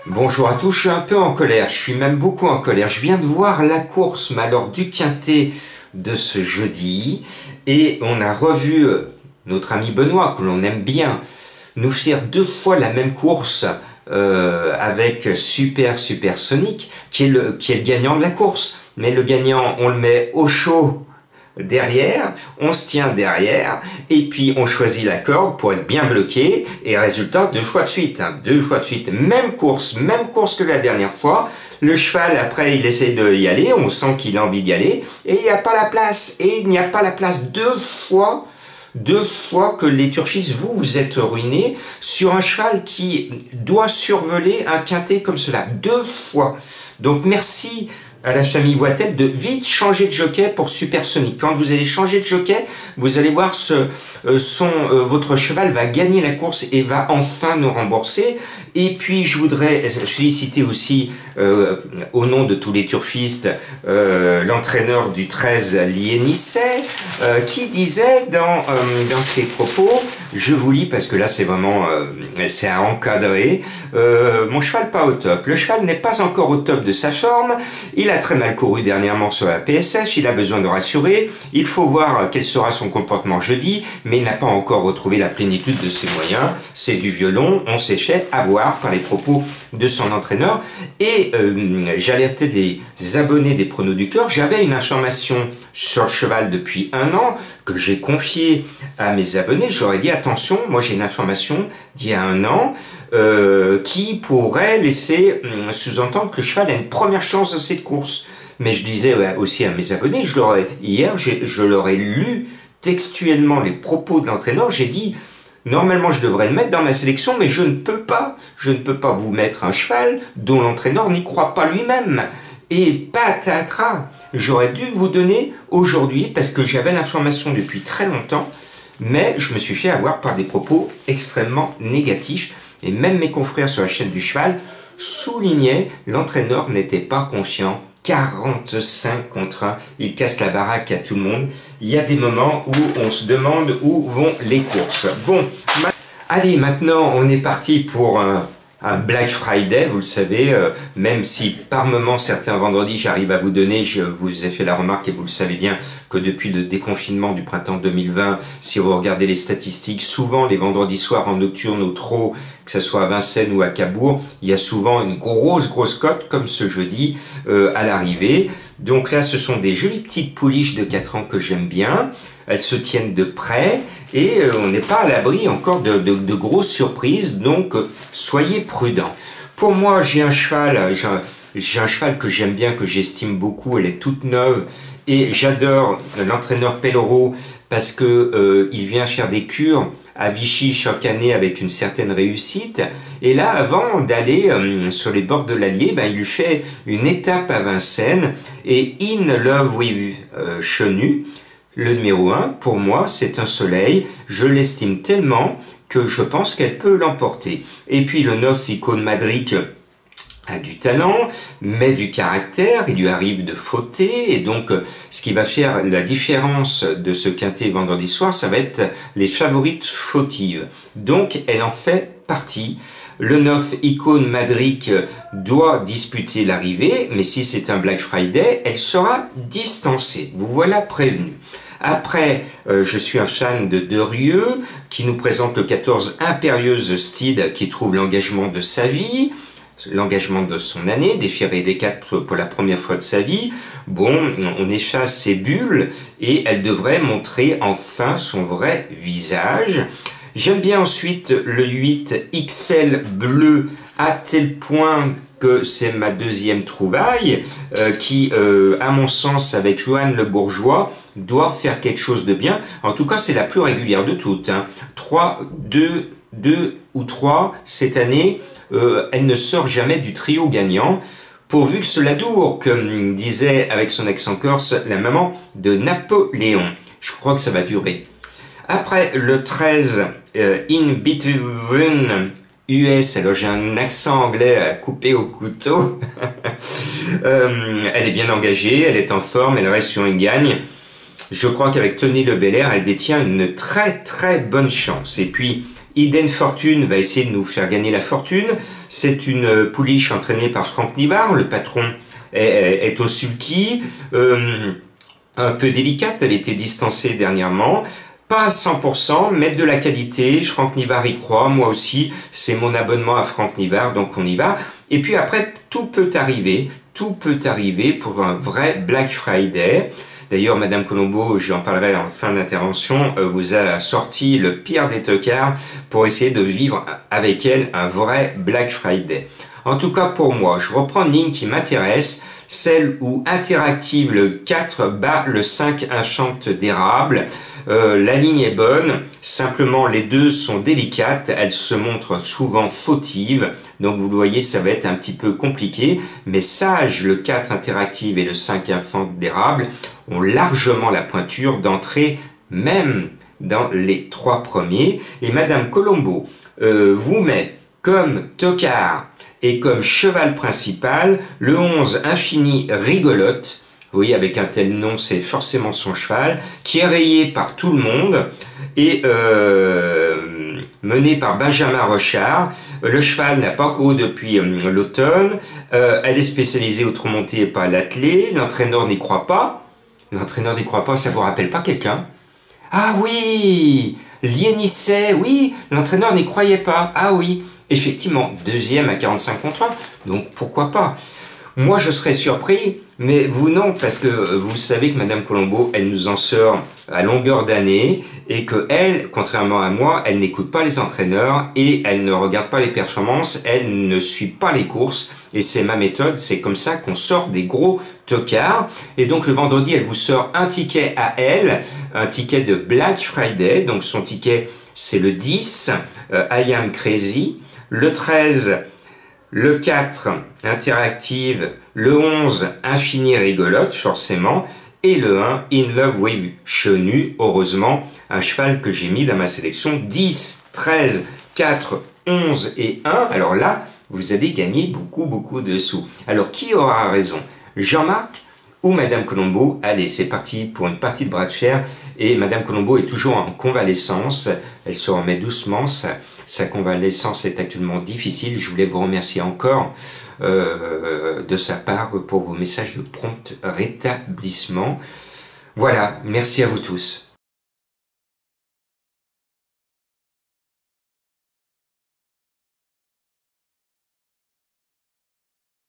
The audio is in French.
Bonjour à tous, je suis un peu en colère, je suis même beaucoup en colère. Je viens de voir la course, mais alors du quintet de ce jeudi, et on a revu notre ami Benoît, que l'on aime bien, nous faire 2 fois la même course avec Super Sonic, qui est le gagnant de la course. Mais le gagnant, on le met au chaud derrière, on se tient derrière, et puis on choisit la corde pour être bien bloqué, et résultat, 2 fois de suite, hein, 2 fois de suite, même course que la dernière fois. Le cheval, après, il essaie d'y aller, on sent qu'il a envie d'y aller, et il n'y a pas la place, et il n'y a pas la place 2 fois que les turfistes, vous êtes ruinés sur un cheval qui doit survoler un quintet comme cela, 2 fois. Donc merci à la famille Voitel de vite changer de jockey pour Super Sonic. Quand vous allez changer de jockey, vous allez voir votre cheval va gagner la course et va enfin nous rembourser. Et puis je voudrais féliciter aussi au nom de tous les turfistes l'entraîneur du 13 Lienissais qui disait dans ses propos, je vous lis parce que là c'est vraiment c'est à encadrer, mon cheval pas au top, le cheval n'est pas encore au top de sa forme, il a très mal couru dernièrement sur la PSF, il a besoin de rassurer, il faut voir quel sera son comportement jeudi, mais il n'a pas encore retrouvé la plénitude de ses moyens, c'est du violon, on s'est fait avoir par les propos de son entraîneur. Et j'alertais des abonnés des pronos du cœur, j'avais une information sur le cheval depuis 1 an que j'ai confiée à mes abonnés, j'aurais dit attention, moi j'ai une information d'il y a 1 an qui pourrait laisser sous-entendre que le cheval a une première chance dans cette course. Mais je disais aussi à mes abonnés, hier je leur ai lu textuellement les propos de l'entraîneur, j'ai dit normalement, je devrais le mettre dans ma sélection, mais je ne peux pas. Je ne peux pas vous mettre un cheval dont l'entraîneur n'y croit pas lui-même. Et patatras, j'aurais dû vous donner aujourd'hui, parce que j'avais l'information depuis très longtemps, mais je me suis fait avoir par des propos extrêmement négatifs. Et même mes confrères sur la chaîne du cheval soulignaient l'entraîneur n'était pas confiant. 45 contre 1, il casse la baraque à tout le monde. Il y a des moments où on se demande où vont les courses. Bon, allez, maintenant on est parti pour un Black Friday, vous le savez, même si par moment certains vendredis j'arrive à vous donner, je vous ai fait la remarque et vous le savez bien que depuis le déconfinement du printemps 2020, si vous regardez les statistiques, souvent les vendredis soirs en nocturne au trot, que ce soit à Vincennes ou à Cabourg, il y a souvent une grosse cote comme ce jeudi à l'arrivée. Donc là ce sont des jolies petites pouliches de 4 ans que j'aime bien, elles se tiennent de près et on n'est pas à l'abri encore de grosses surprises, donc soyez prudents. Pour moi j'ai un cheval que j'aime bien, que j'estime beaucoup, elle est toute neuve et j'adore l'entraîneur Pelloro parce que il vient faire des cures à Vichy chaque année avec une certaine réussite. Et là, avant d'aller sur les bords de l'Allier, il fait une étape à Vincennes. Et In Love with Chenu, le numéro 1, pour moi, c'est un soleil. Je l'estime tellement que je pense qu'elle peut l'emporter. Et puis le 9, Icône Madric, a du talent, mais du caractère, il lui arrive de fauter, et donc ce qui va faire la différence de ce quintet vendredi soir, ça va être les favorites fautives. Donc elle en fait partie. Le 9, Icône Madric, doit disputer l'arrivée, mais si c'est un Black Friday, elle sera distancée. Vous voilà prévenu. Après, je suis un fan de Derieux, qui nous présente le 14 Impérieuse Steed, qui trouve l'engagement de sa vie, l'engagement de son année, déféré des 4 pour la première fois de sa vie. Bon, on efface ses bulles et elle devrait montrer enfin son vrai visage. J'aime bien ensuite le 8 XL bleu à tel point que c'est ma deuxième trouvaille qui, à mon sens, avec Joanne Le Bourgeois, doit faire quelque chose de bien. En tout cas, c'est la plus régulière de toutes. 3, 2 ou 3 cette année. Elle ne sort jamais du trio gagnant, pourvu que cela dure, comme disait avec son accent corse la maman de Napoléon. Je crois que ça va durer. Après le 13, In Between US, alors j'ai un accent anglais à couper au couteau. Elle est bien engagée, elle est en forme, elle reste sur une gagne. je crois qu'avec Tony Le Belair, elle détient une très très bonne chance. Et puis, Eden Fortune va essayer de nous faire gagner la fortune. C'est une pouliche entraînée par Franck Nivard. Le patron est au sulky, un peu délicate. Elle a été distancée dernièrement. Pas à 100%, mais de la qualité. Franck Nivard y croit. Moi aussi, c'est mon abonnement à Franck Nivard, donc on y va. Et puis après, tout peut arriver. Tout peut arriver pour un vrai Black Friday. D'ailleurs, Madame Colombo, j'en parlerai en fin d'intervention, vous a sorti le pire des tocards pour essayer de vivre avec elle un vrai Black Friday. En tout cas, pour moi, je reprends une ligne qui m'intéresse, celle où Interactive le 4 bat le 5 Enchante d'érable. La ligne est bonne, simplement les deux sont délicates, elles se montrent souvent fautives, donc vous le voyez, ça va être un petit peu compliqué, mais Sage, le 4 Interactive et le 5 Enchante d'érable ont largement la pointure d'entrer même dans les 3 premiers, et Madame Colombo vous met comme tocard et comme cheval principal le 11 Infini Rigolote. Oui, avec un tel nom, c'est forcément son cheval, qui est rayé par tout le monde et mené par Benjamin Rochard. Le cheval n'a pas couru depuis l'automne. Elle est spécialisée au trot monté et pas à l'attelé. L'entraîneur n'y croit pas. L'entraîneur n'y croit pas, ça vous rappelle pas quelqu'un? Ah oui, Lienissay, oui, l'entraîneur n'y croyait pas. Ah oui, effectivement, deuxième à 45 contre 1, donc pourquoi pas? Moi, je serais surpris, mais vous non, parce que vous savez que Madame Colombo, elle nous en sort à longueur d'année et que elle, contrairement à moi, elle n'écoute pas les entraîneurs et elle ne regarde pas les performances, elle ne suit pas les courses et c'est ma méthode, c'est comme ça qu'on sort des gros tocards. Et donc le vendredi, elle vous sort un ticket à elle, un ticket de Black Friday, donc son ticket c'est le 10, I Am Crazy, le 13, le 4, Interactive, le 11, Infini Rigolote, forcément, et le 1, In Love with Chenu, heureusement, un cheval que j'ai mis dans ma sélection, 10, 13, 4, 11 et 1. Alors là, vous allez gagner beaucoup de sous. Alors, qui aura raison? Jean-Marc ou Madame Colombo? Allez, c'est parti pour une partie de bras de fer. Et Madame Colombo est toujours en convalescence. Elle se remet doucement. Sa convalescence est actuellement difficile. Je voulais vous remercier encore de sa part pour vos messages de prompt rétablissement. Voilà, merci à vous tous.